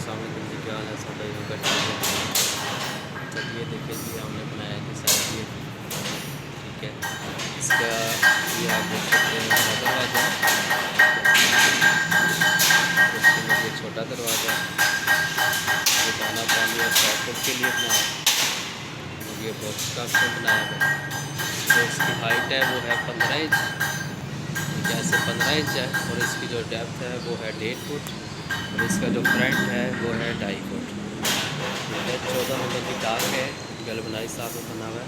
अस्सलाम वालेकुम जी, क्या हाल है सब भाइयों का? ठीक है। तो ये देखिए जी, हमने बनाया है जैसा ये, ठीक है। इसका ये आप देख सकते हैं बड़ा दरवाज़ा, और इसके अंदर ये छोटा दरवाज़ा, ये दाना पानी और शॉर्टकट के लिए बनाया है। और ये बॉक्स का ऑप्शन बनाया है। जो इसकी हाइट है वो है 15 इंच, जैसे 15 इंच है, और इसकी जो डेप्थ है वो है 1.5 फुट, और इसका जो फ्रंट है वो है 2.5 फुट। ठीक है, 14 नंबर की टार है, गैल्वेनाइज साथ में बना हुआ है।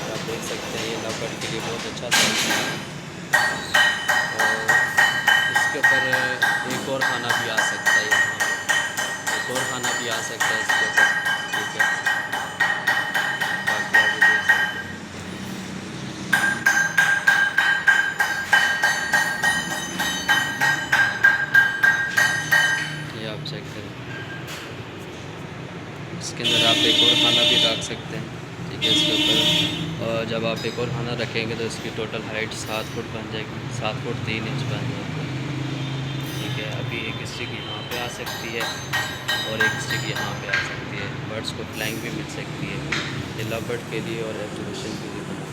और आप देख सकते हैं ये लवबर्ड के लिए बहुत अच्छा साइज है। और इसके ऊपर एक और खाना भी आ सकता है, यहाँ पे एक और खाना भी आ सकता है इसके ऊपर। ठीक है, बाकी आप ये देख सकते हैं। ये आप चेक करें, इसके अंदर आप एक और खाना भी रख सकते हैं। ठीक है, इसके ऊपर, और जब आप एक और खाना रखेंगे तो इसकी टोटल हाइट 7 फुट बन जाएगी, 7 फुट 3 इंच बन जाएगी। ठीक है, अभी एक स्टिक यहाँ पे आ सकती है और एक स्टिक यहाँ पे आ सकती है। बर्ड्स को फ्लाइंग भी मिल सकती है। ये लव बर्ड के लिए और एग्जीबिशन के लिए बना है।